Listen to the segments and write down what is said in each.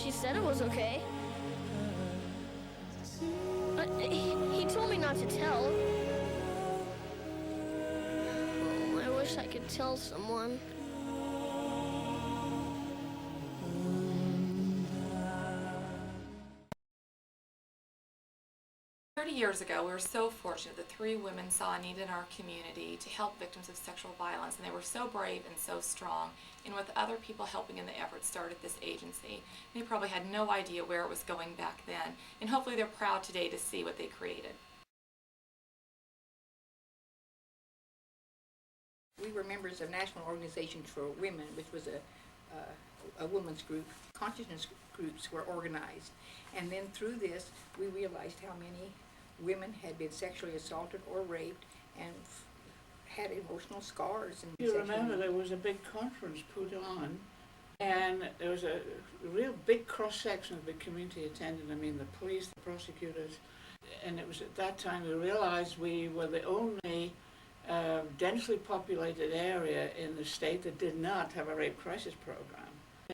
She said it was okay. He told me not to tell. Oh, I wish I could tell someone. 30 years ago, we were so fortunate that 3 women saw a need in our community to help victims of sexual violence, and they were so brave and so strong. And with other people helping in the effort, started this agency. They probably had no idea where it was going back then, and hopefully they're proud today to see what they created. We were members of National Organization for Women, which was a women's group. Consciousness groups were organized. And then through this, we realized how many women had been sexually assaulted or raped and had emotional scars. And you remember there was a big conference put on, and there was a real big cross-section of the community attended. I mean, the police, the prosecutors, and it was at that time we realized we were the only densely populated area in the state that did not have a rape crisis program.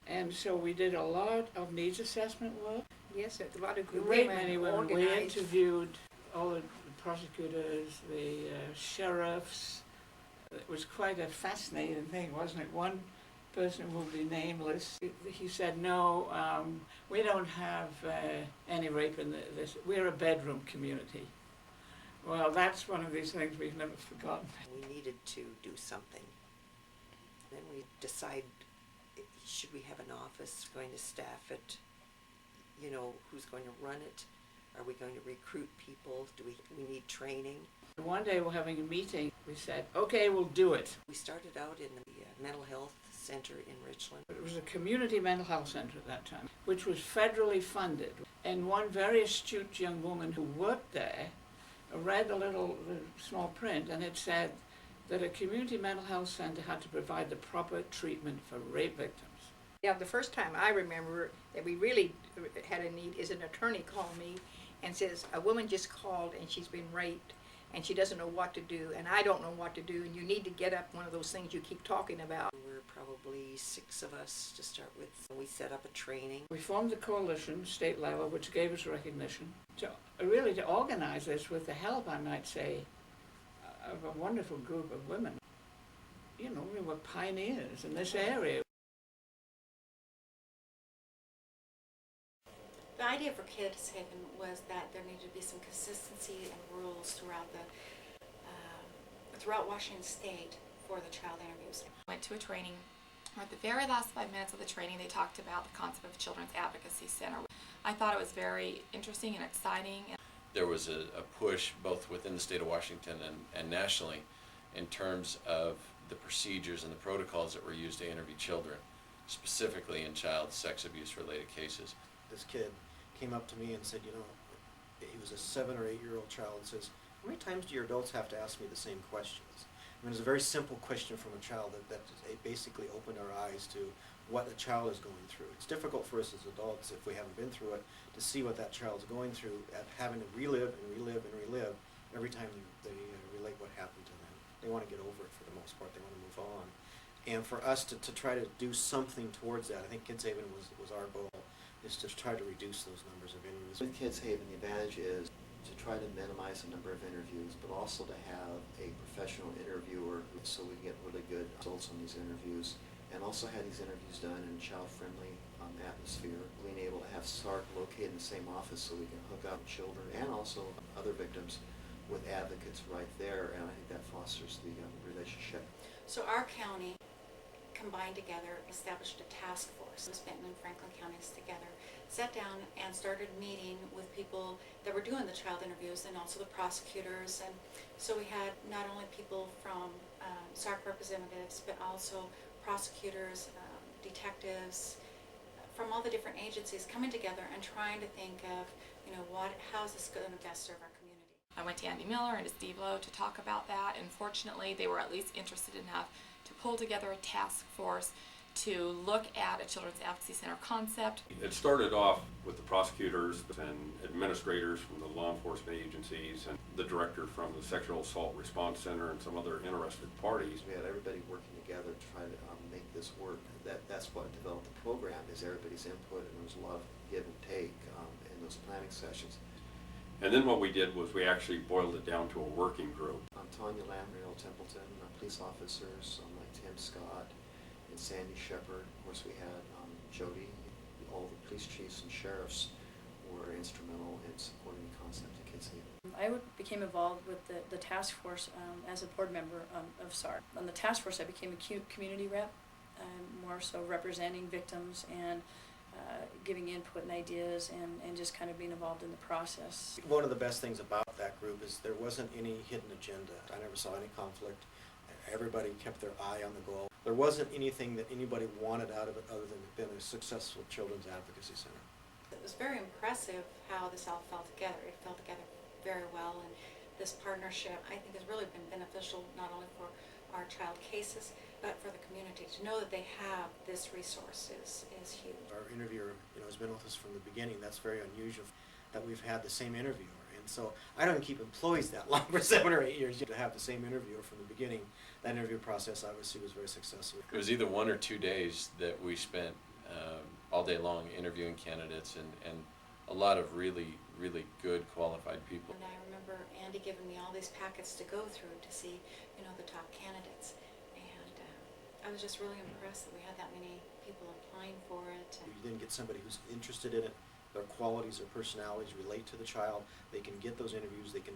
And so we did a lot of needs assessment work. Yes, a lot of Great many women. organized. We interviewed all the prosecutors, the sheriffs. It was quite a fascinating thing, wasn't it? One person who will be nameless, he said, no, we don't have any rape in this. We're a bedroom community. Well, that's one of these things we've never forgotten. We needed to do something. Then we decide, should we have an office, going to staff it? You know, who's going to run it? Are we going to recruit people? Do we need training? One day we're having a meeting. We said, okay, we'll do it. We started out in the mental health center in Richland. It was a community mental health center at that time, which was federally funded. And one very astute young woman who worked there read a little small print, and it said that a community mental health center had to provide the proper treatment for rape victims. Yeah, the first time I remember that we really had a need is an attorney called me and says, a woman just called and she's been raped and she doesn't know what to do and I don't know what to do, and you need to get up one of those things you keep talking about. There were probably 6 of us to start with. We set up a training. We formed a coalition, state level, which gave us recognition, to organize this with the help, I might say, of a wonderful group of women. You know, we were pioneers in this area. The idea for Kids Haven was that there needed to be some consistency and rules throughout Washington State for the child interviews. I went to a training where at the very last 5 minutes of the training they talked about the concept of Children's Advocacy Center. I thought it was very interesting and exciting. There was a push both within the state of Washington and nationally in terms of the procedures and the protocols that were used to interview children, specifically in child sex abuse related cases. This kid came up to me and said, you know, he was a 7 or 8-year-old child, and says, how many times do your adults have to ask me the same questions? I mean, it's a very simple question from a child that basically opened our eyes to what a child is going through. It's difficult for us as adults, if we haven't been through it, to see what that child's going through, at having to relive and relive and relive every time they relate what happened to them. They want to get over it for the most part. They want to move on. And for us to try to do something towards that, I think Kids Haven was our goal, is to try to reduce those numbers of interviews. With Kids Haven, the advantage is to try to minimize the number of interviews, but also to have a professional interviewer so we can get really good results on these interviews, and also have these interviews done in a child-friendly atmosphere. Being able to have SARC located in the same office so we can hook up children and also other victims with advocates right there, and I think that fosters the relationship. So our county combined together, established a task force. Benton and Franklin counties together sat down and started meeting with people that were doing the child interviews and also the prosecutors. And so we had not only people from SARC representatives, but also prosecutors, detectives, from all the different agencies coming together and trying to think of, you know, how is this going to best serve our community. I went to Andy Miller and to Steve Lowe to talk about that, and fortunately they were at least interested enough to pull together a task force to look at a Children's Advocacy Center concept. It started off with the prosecutors and administrators from the law enforcement agencies and the director from the Sexual Assault Response Center and some other interested parties. We had everybody working together to try to make this work. That's what developed the program, is everybody's input, and there was a lot of give and take in those planning sessions. And then what we did was we actually boiled it down to a working group. Tanya Lamriel Templeton, police officers like Tim Scott and Sandy Shepard. Of course, we had Jody. All the police chiefs and sheriffs were instrumental in supporting the concept of Kids Haven. I became involved with the task force as a board member of SARC. On the task force, I became a community rep, more so representing victims and giving input and ideas and just kind of being involved in the process. One of the best things about that group is there wasn't any hidden agenda. I never saw any conflict. Everybody kept their eye on the goal. There wasn't anything that anybody wanted out of it other than being a successful children's advocacy center. It was very impressive how this all fell together. It fell together very well, and this partnership, I think, has really been beneficial not only for our child cases, but for the community. To know that they have this resource is huge. Our interviewer, has been with us from the beginning. That's very unusual that we've had the same interviewer. And so I don't keep employees that long, for 7 or 8 years. To have the same interviewer from the beginning, that interview process obviously was very successful. It was either 1 or 2 days that we spent all day long interviewing candidates and a lot of really, really good qualified people. And I remember Andy giving me all these packets to go through to see, the top candidates. And I was just really impressed that we had that many people applying for it. You then get somebody who's interested in it. Their qualities, their personalities relate to the child. They can get those interviews. They can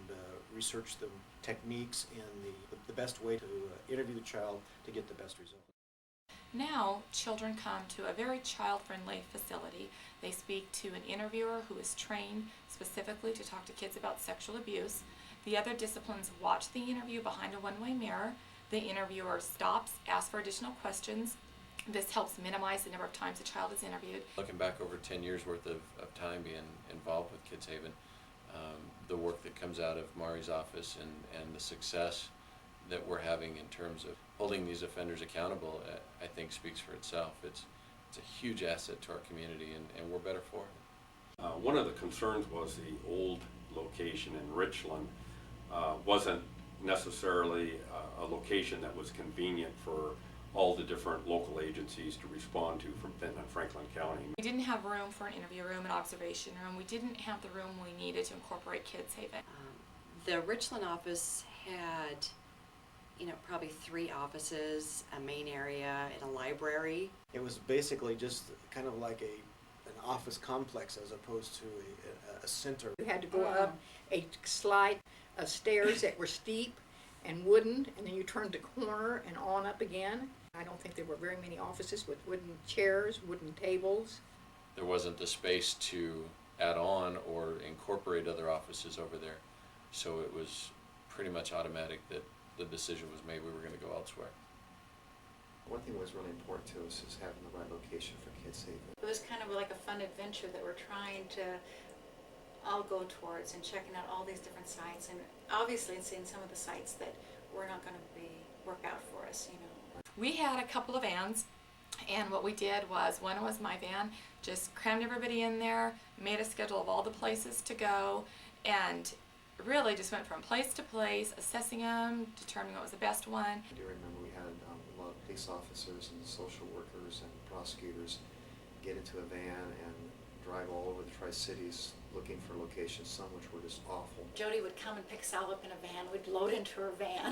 research the techniques and the best way to interview the child to get the best result. Now, children come to a very child-friendly facility. They speak to an interviewer who is trained specifically to talk to kids about sexual abuse. The other disciplines watch the interview behind a one-way mirror. The interviewer stops, asks for additional questions. This helps minimize the number of times a child is interviewed. Looking back over 10 years worth of time being involved with Kids Haven, the work that comes out of Mari's office and the success that we're having in terms of holding these offenders accountable, I think speaks for itself. It's a huge asset to our community, and we're better for it. One of the concerns was the old location in Richland wasn't necessarily a location that was convenient for all the different local agencies to respond to from Benton and Franklin County. We didn't have room for an interview room, an observation room. We didn't have the room we needed to incorporate Kids Haven. The Richland office had, probably 3 offices, a main area, and a library. It was basically just kind of like an office complex as opposed to a center. You had to go up a slide of stairs that were steep and wooden, and then you turned the corner and on up again. I don't think there were very many offices with wooden chairs, wooden tables. There wasn't the space to add on or incorporate other offices over there, so it was pretty much automatic that the decision was made we were going to go elsewhere. One thing that was really important to us is having the right location for Kids Haven. It was kind of like a fun adventure that we're trying to all go towards, and checking out all these different sites, and obviously seeing some of the sites that were not going to work out for us, We had a couple of vans, and what we did was, one was my van, just crammed everybody in there, made a schedule of all the places to go, and really just went from place to place, assessing them, determining what was the best one. I do remember we had a lot of police officers and social workers and prosecutors get into a van and drive all over the Tri-Cities looking for locations, some which were just awful. Jody would come and pick Sal up in a van. We'd load into her van,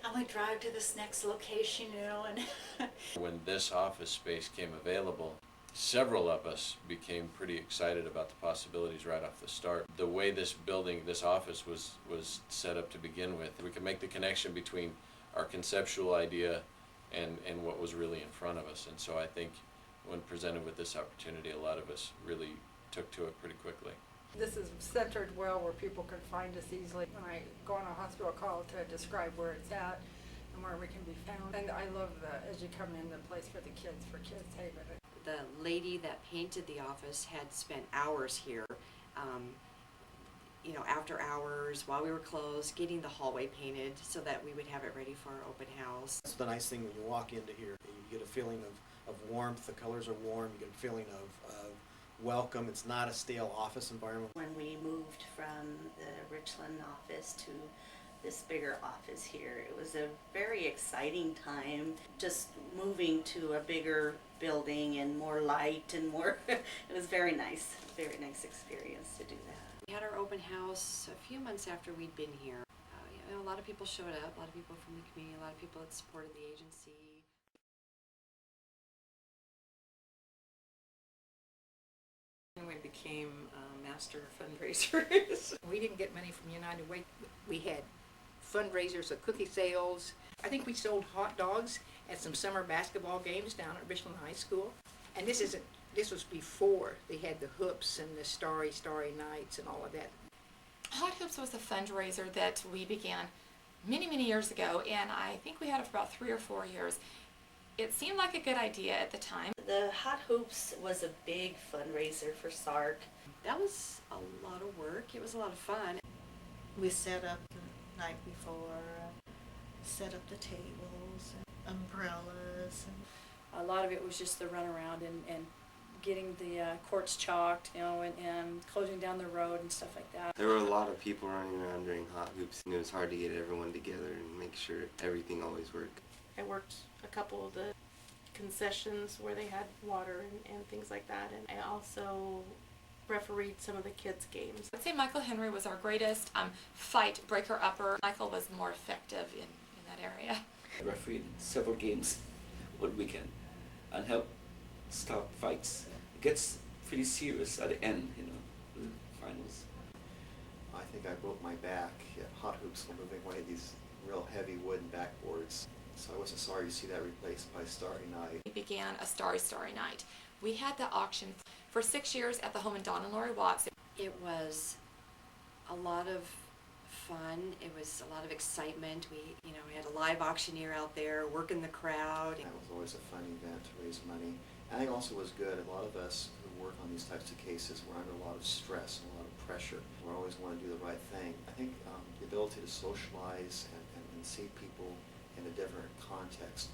and we'd drive to this next location, and When this office space came available, several of us became pretty excited about the possibilities right off the start. The way this building, this office was set up to begin with, we could make the connection between our conceptual idea and what was really in front of us. And so I think when presented with this opportunity, a lot of us really took to it pretty quickly. This is centered well where people can find us easily. When I go on a hospital call to describe where it's at and where we can be found. And I love as you come in, the place for the kids, for Kids Haven. The lady that painted the office had spent hours here, after hours, while we were closed, getting the hallway painted so that we would have it ready for our open house. That's the nice thing when you walk into here. You get a feeling of warmth. The colors are warm. You get a feeling of welcome. It's not a stale office environment. When we moved from the Richland office to this bigger office here, it was a very exciting time, just moving to a bigger building and more light and more, it was very nice experience to do that. We had our open house a few months after we'd been here. A lot of people showed up, a lot of people from the community, a lot of people that supported the agency. And we became master fundraisers. We didn't get money from United Way. We had fundraisers of cookie sales. I think we sold hot dogs at some summer basketball games down at Richland High School. And this was before they had the hoops and the starry nights and all of that. Hot Hoops was a fundraiser that we began many, many years ago, and I think we had it for about 3 or 4 years. It seemed like a good idea at the time. The Hot Hoops was a big fundraiser for SARC. That was a lot of work. It was a lot of fun. We set up the night before, set up the tables, and umbrellas. A lot of it was just the runaround and getting the courts chalked, and closing down the road and stuff like that. There were a lot of people running around during Hot Hoops, and it was hard to get everyone together and make sure everything always worked. I worked a couple of the concessions where they had water and things like that, and I also refereed some of the kids' games. I'd say Michael Henry was our greatest fight breaker-upper. Michael was more effective in that area. I refereed several games one weekend and helped stop fights. It gets pretty serious at the end, the finals. I think I broke my back at Hot Hoops when moving away these real heavy wooden backboards. So I wasn't sorry to see that replaced by Starry Night. We began a Starry Night. We had the auction for 6 years at the home of Don and Lori Watts. It was a lot of fun. It was a lot of excitement. We had a live auctioneer out there working the crowd. That was always a fun event to raise money. I think also was good. A lot of us who work on these types of cases were under a lot of stress and a lot of pressure. We always want to do the right thing. I think the ability to socialize and see people in a different context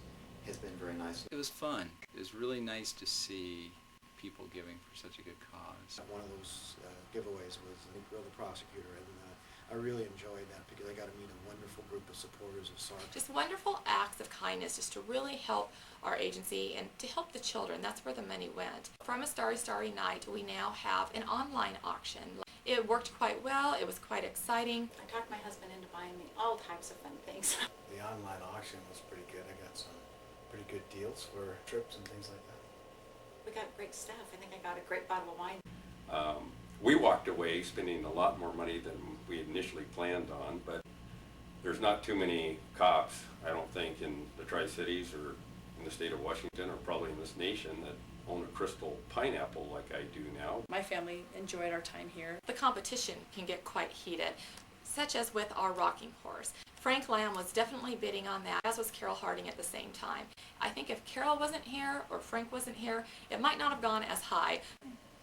has been very nice. It was fun. It was really nice to see people giving for such a good cause. One of those giveaways was the prosecutor, and I really enjoyed that because I got to meet a wonderful group of supporters of SARC. Just wonderful acts of kindness just to really help our agency and to help the children. That's where the money went. From a Starry Night, we now have an online auction. It worked quite well. It was quite exciting. I talked my husband into buying me all types of fun things. The online auction was pretty good. I got some pretty good deals for trips and things like that. We got great stuff. I think I got a great bottle of wine. We walked away spending a lot more money than we initially planned on, but there's not too many cops, I don't think, in the Tri-Cities or in the state of Washington or probably in this nation that own a crystal pineapple like I do now. My family enjoyed our time here. The competition can get quite heated, such as with our rocking horse. Frank Lamb was definitely bidding on that, as was Carol Harding at the same time. I think if Carol wasn't here or Frank wasn't here, it might not have gone as high.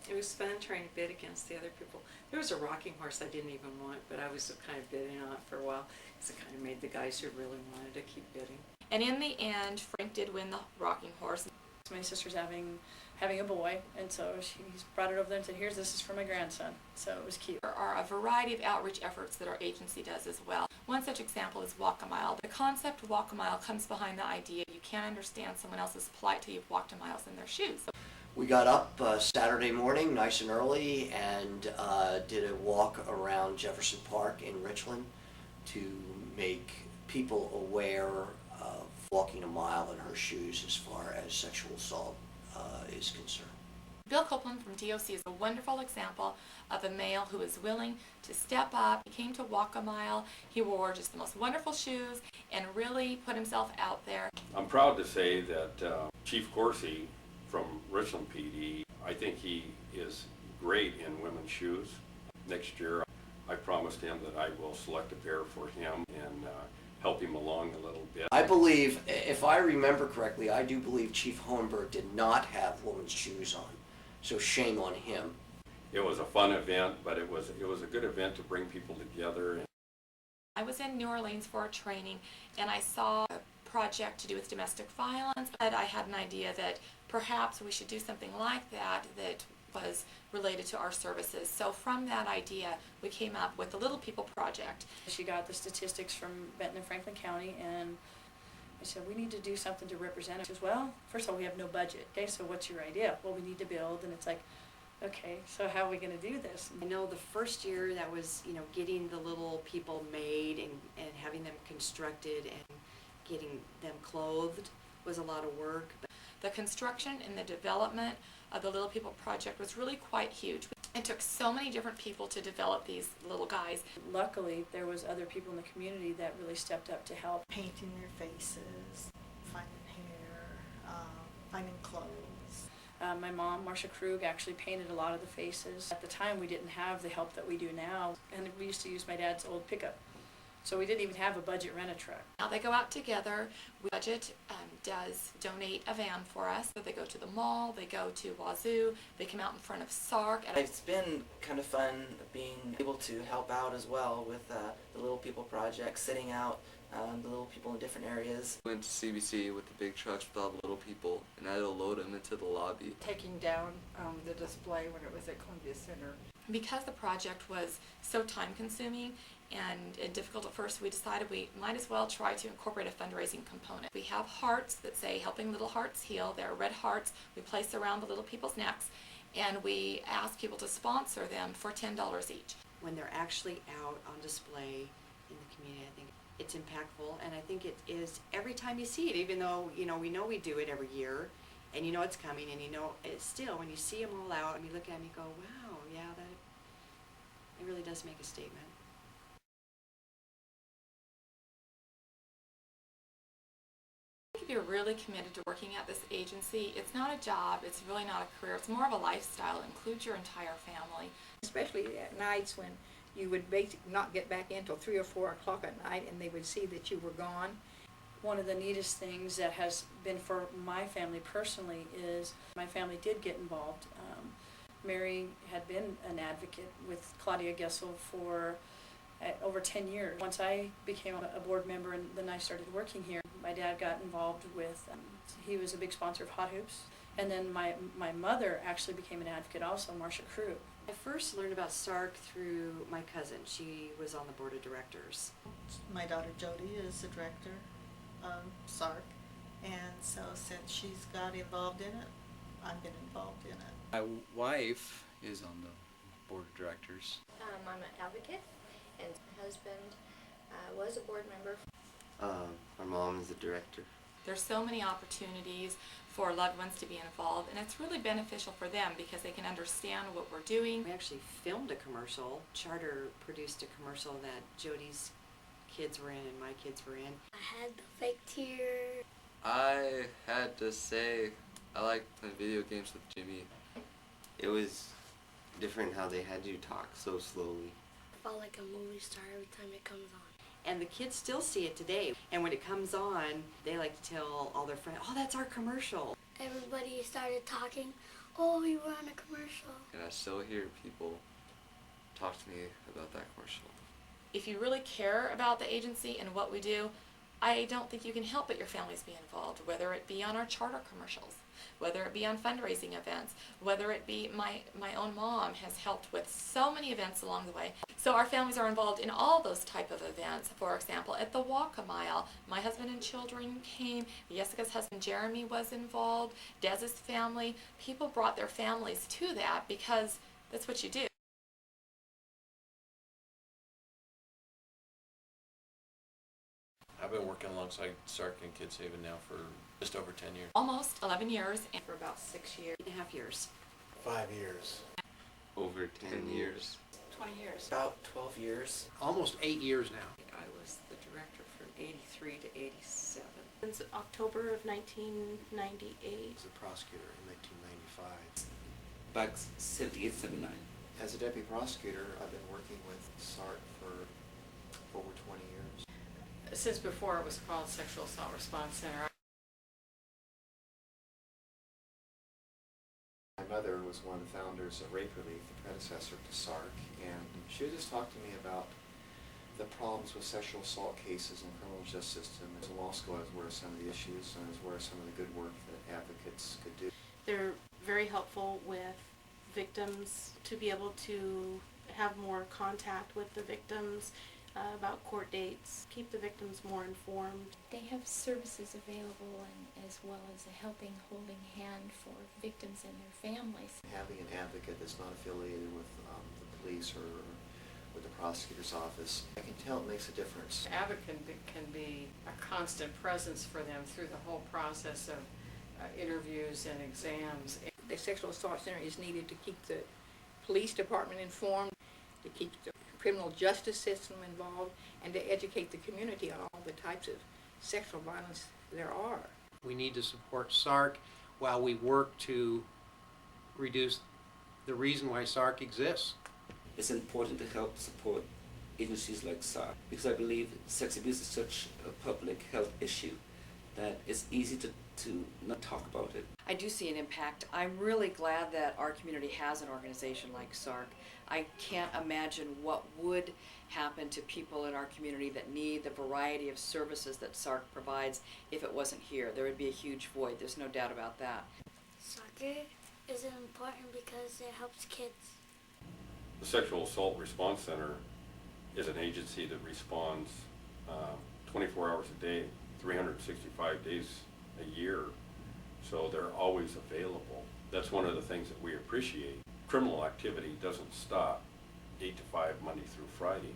It was fun trying to bid against the other people. There was a rocking horse I didn't even want, but I was kind of bidding on it for a while because it kind of made the guys who really wanted to keep bidding. And in the end, Frank did win the rocking horse. My sister's having a boy, and so he's brought it over there and said, this is for my grandson. So it was cute. There are a variety of outreach efforts that our agency does as well. One such example is Walk a Mile. The concept of Walk a Mile comes behind the idea you can't understand someone else's plight till you've walked a mile in their shoes. We got up Saturday morning nice and early and did a walk around Jefferson Park in Richland to make people aware of walking a mile in her shoes as far as sexual assault is concerned. Bill Copeland from DOC is a wonderful example of a male who is willing to step up. He came to Walk a Mile. He wore just the most wonderful shoes and really put himself out there. I'm proud to say that Chief Corsi from Richland PD, I think he is great in women's shoes. Next year, I promised him that I will select a pair for him and help him along a little bit. I believe, if I remember correctly, I do believe Chief Hohenberg did not have women's shoes on, so shame on him. It was a fun event, but it was a good event to bring people together. I was in New Orleans for a training, and I saw a project to do with domestic violence, but I had an idea that perhaps we should do something like that that was related to our services. So from that idea, we came up with the Little People Project. She got the statistics from Benton and Franklin County, and I said, we need to do something to represent it. She says, well, first of all, we have no budget. Okay, so what's your idea? Well, we need to build, and it's like, okay, so how are we going to do this? I know the first year that was, you know, getting the little people made and having them constructed and getting them clothed was a lot of work. The construction and the development of the Little People Project was really quite huge. It took so many different people to develop these little guys. Luckily, there was other people in the community that really stepped up to help. Painting their faces, finding hair, finding clothes. My mom, Marcia Krug, actually painted a lot of the faces. At the time, we didn't have the help that we do now, and we used to use my dad's old pickup. So we didn't even have a budget rent-a-truck. Now they go out together. Budget does donate a van for us. So they go to the mall, they go to Wazoo, they come out in front of SARC. It's been kind of fun being able to help out as well with the Little People Project, sitting out the little people in different areas. Went to CBC with the big trucks with all the little people, and I had to load them into the lobby. Taking down the display when it was at Columbia Center. Because the project was so time-consuming and difficult at first, we decided we might as well try to incorporate a fundraising component. We have hearts that say Helping Little Hearts Heal. They're red hearts we place around the little people's necks, and we ask people to sponsor them for $10 each. When they're actually out on display in the community, I think it's impactful, and I think it is every time you see it, even though, you know we do it every year, and you know it's coming, and you know it's still, when you see them all out, and you look at them, you go, wow, yeah, it really does make a statement. If you're really committed to working at this agency, it's not a job, it's really not a career, it's more of a lifestyle. It includes your entire family. Especially at nights when you would not get back in until 3 or 4 o'clock at night, and they would see that you were gone. One of the neatest things that has been for my family personally is my family did get involved. Mary had been an advocate with Claudia Gessel for over 10 years. Once I became a board member and then I started working here, my dad got involved with, he was a big sponsor of Hot Hoops. And then my mother actually became an advocate also, Marcia Krug. I first learned about SARC through my cousin. She was on the board of directors. My daughter Jody is the director of SARC, and so since she's got involved in it, I've been involved in it. My wife is on the board of directors. I'm an advocate, and my husband was a board member. My mom is the director. There's so many opportunities for loved ones to be involved, and it's really beneficial for them because they can understand what we're doing. We actually filmed a commercial. Charter produced a commercial that Jody's kids were in and my kids were in. I had the fake tear. I had to say I like playing video games with Jimmy. It was different how they had you talk so slowly. I felt like a movie star every time it comes on. And the kids still see it today. And when it comes on, they like to tell all their friends, oh, that's our commercial. Everybody started talking, oh, we were on a commercial. And I still hear people talk to me about that commercial. If you really care about the agency and what we do, I don't think you can help but your families be involved, whether it be on our charter commercials, whether it be on fundraising events, whether it be my own mom has helped with so many events along the way. So our families are involved in all those type of events. For example, at the Walk a Mile, my husband and children came, Jessica's husband Jeremy was involved, Dez's family. People brought their families to that because that's what you do. I've been working alongside SARC and Kids Haven now for just over 10 years. Almost 11 years. And For about 6.5 years. 5 years. Over 10 years. 20 years. About 12 years. Almost 8 years now. I was the director from 83 to 87. Since October of 1998. As a prosecutor in 1995. Back 78, 79. As a deputy prosecutor, I've been working with SARC for over 20 years. Since before it was called Sexual Assault Response Center. My mother was one of the founders of Rape Relief, the predecessor to SARC, and she would just talk to me about the problems with sexual assault cases in the criminal justice system. As a law school, I was aware of some of the issues, and I was aware of some of the good work that advocates could do. They're very helpful with victims to be able to have more contact with the victims about court dates, keep the victims more informed. They have services available, and as well as a helping, holding hand for victims and their families. Having an advocate that's not affiliated with the police or with the prosecutor's office, I can tell it makes a difference. An advocate can be a constant presence for them through the whole process of interviews and exams. The sexual assault center is needed to keep the police department informed, to keep the criminal justice system involved, and to educate the community on all the types of sexual violence there are. We need to support SARC while we work to reduce the reason why SARC exists. It's important to help support agencies like SARC because I believe sex abuse is such a public health issue that it's easy to not talk about it. I do see an impact. I'm really glad that our community has an organization like SARC. I can't imagine what would happen to people in our community that need the variety of services that SARC provides if it wasn't here. There would be a huge void. There's no doubt about that. Soccer is important because it helps kids. The Sexual Assault Response Center is an agency that responds 24 hours a day, 365 days a year, so they're always available. That's one of the things that we appreciate. Criminal activity doesn't stop 8 to 5 Monday through Friday,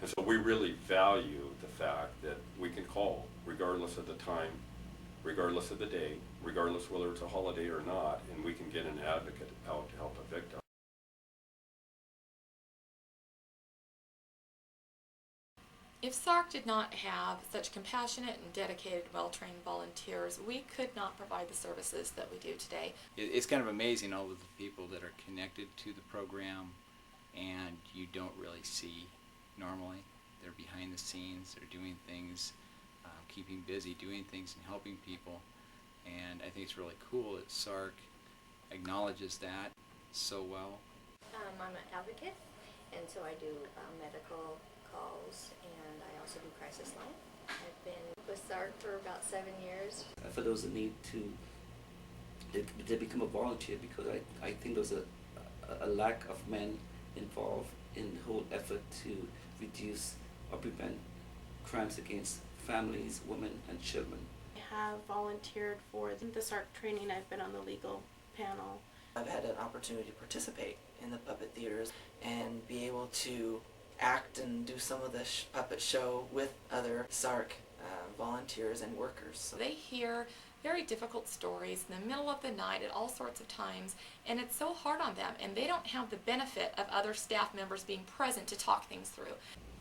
and so we really value the fact that we can call regardless of the time, regardless of the day, regardless whether it's a holiday or not, and we can get an advocate out to help a victim. If SARC did not have such compassionate and dedicated, well-trained volunteers, we could not provide the services that we do today. It's kind of amazing all of the people that are connected to the program and you don't really see normally. They're behind the scenes, they're doing things, keeping busy, doing things and helping people. And I think it's really cool that SARC acknowledges that so well. I'm an advocate, and so I do medical calls, and I also do crisis line. I've been with SARC for about 7 years. For those that need to they become a volunteer because I think there's a lack of men involved in the whole effort to reduce or prevent crimes against families, women, and children. I have volunteered for the SARC training. I've been on the legal panel. I've had an opportunity to participate in the puppet theaters and be able to act and do some of the puppet show with other SARC volunteers and workers. So they hear very difficult stories in the middle of the night at all sorts of times, and it's so hard on them, and they don't have the benefit of other staff members being present to talk things through.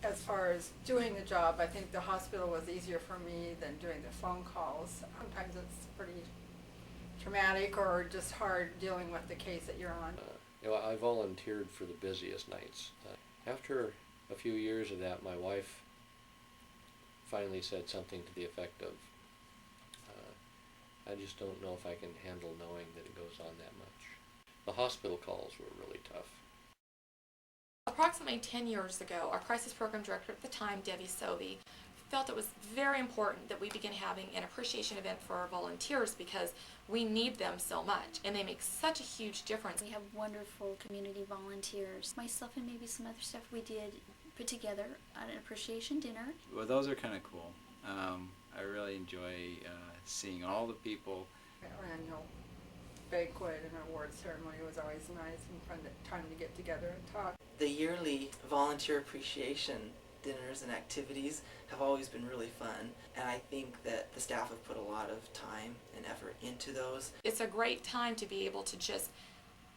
As far as doing the job, I think the hospital was easier for me than doing the phone calls. Sometimes it's pretty traumatic or just hard dealing with the case that you're on. I volunteered for the busiest nights. After a few years of that, my wife finally said something to the effect of, I just don't know if I can handle knowing that it goes on that much. The hospital calls were really tough. Approximately 10 years ago, our crisis program director at the time, Debbie Sobey, felt it was very important that we begin having an appreciation event for our volunteers because we need them so much and they make such a huge difference. We have wonderful community volunteers. Myself and maybe some other stuff we did put together an appreciation dinner. Well, those are kind of cool. I really enjoy seeing all the people. Our annual banquet and award ceremony was always nice and fun time to get together and talk. The yearly volunteer appreciation dinners and activities have always been really fun, and I think that the staff have put a lot of time and effort into those. It's a great time to be able to just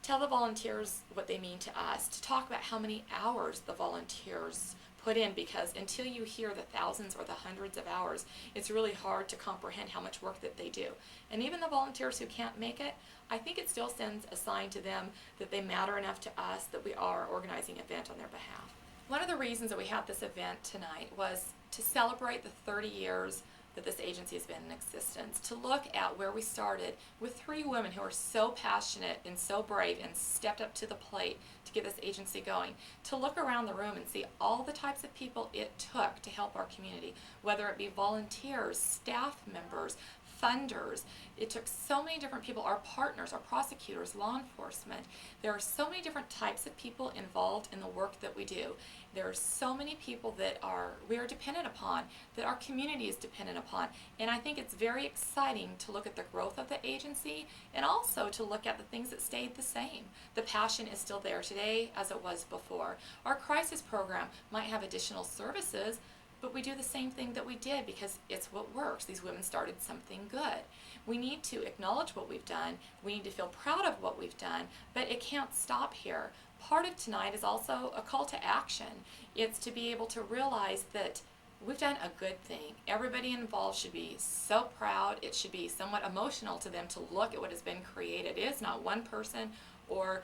tell the volunteers what they mean to us, to talk about how many hours the volunteers put in, because until you hear the thousands or the hundreds of hours, it's really hard to comprehend how much work that they do. And even the volunteers who can't make it, I think it still sends a sign to them that they matter enough to us that we are organizing an event on their behalf. One of the reasons that we had this event tonight was to celebrate the 30 years that this agency has been in existence, to look at where we started with 3 women who are so passionate and so brave and stepped up to the plate to get this agency going, to look around the room and see all the types of people it took to help our community, whether it be volunteers, staff members, funders. It took so many different people, our partners, our prosecutors, law enforcement. There are so many different types of people involved in the work that we do. There are so many people that we are dependent upon, that our community is dependent upon. And I think it's very exciting to look at the growth of the agency and also to look at the things that stayed the same. The passion is still there today as it was before. Our crisis program might have additional services, but we do the same thing that we did because it's what works. These women started something good. We need to acknowledge what we've done. We need to feel proud of what we've done, but it can't stop here. Part of tonight is also a call to action. It's to be able to realize that we've done a good thing. Everybody involved should be so proud. It should be somewhat emotional to them to look at what has been created. It is not one person or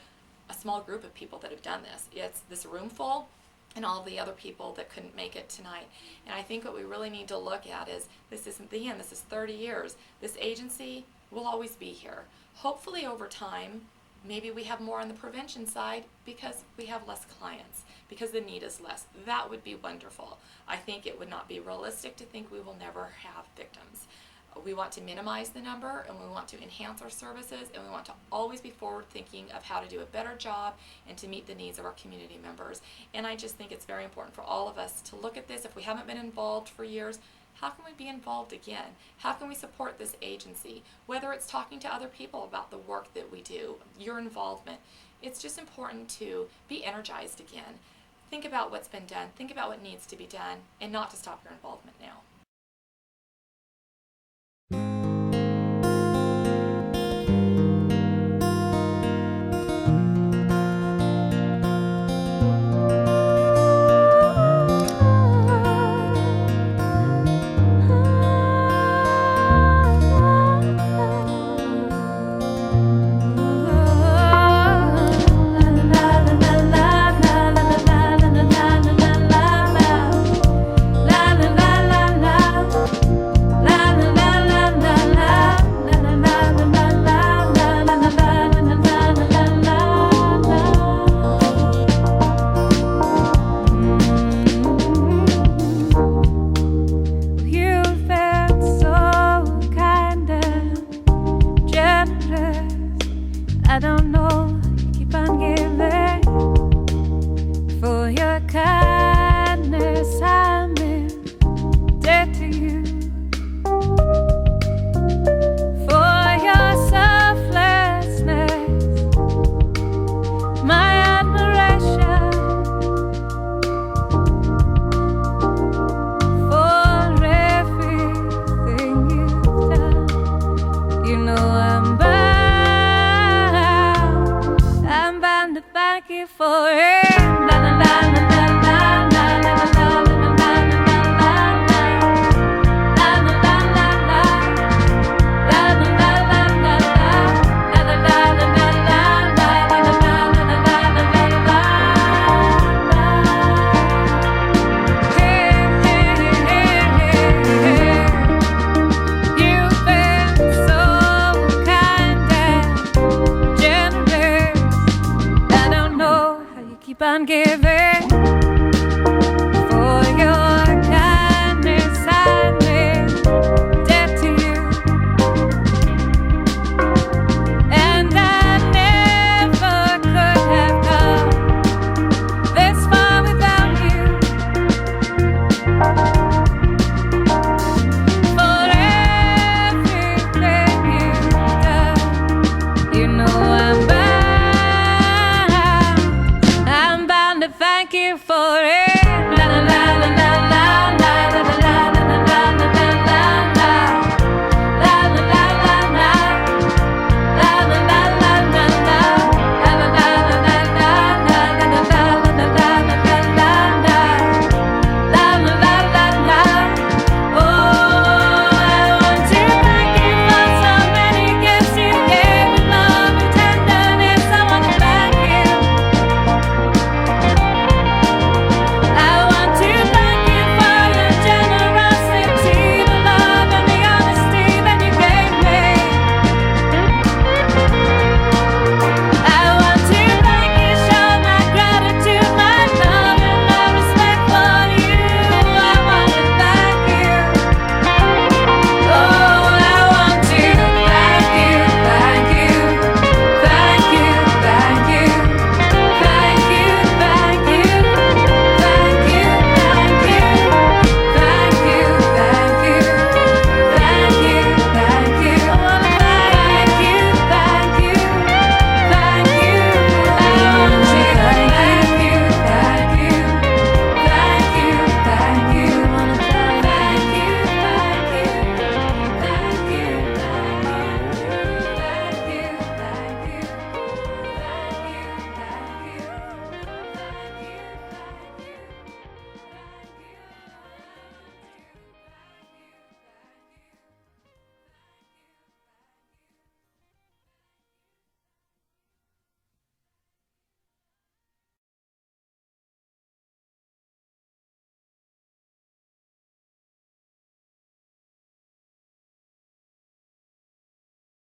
a small group of people that have done this. It's this room full and all the other people that couldn't make it tonight. And I think what we really need to look at is, this isn't the end, this is 30 years. This agency will always be here. Hopefully over time, maybe we have more on the prevention side because we have less clients, because the need is less. That would be wonderful. I think it would not be realistic to think we will never have victims. We want to minimize the number, and we want to enhance our services, and we want to always be forward thinking of how to do a better job and to meet the needs of our community members. And I just think it's very important for all of us to look at this. If we haven't been involved for years, how can we be involved again? How can we support this agency? Whether it's talking to other people about the work that we do, your involvement, it's just important to be energized again. Think about what's been done, think about what needs to be done, and not to stop your involvement now.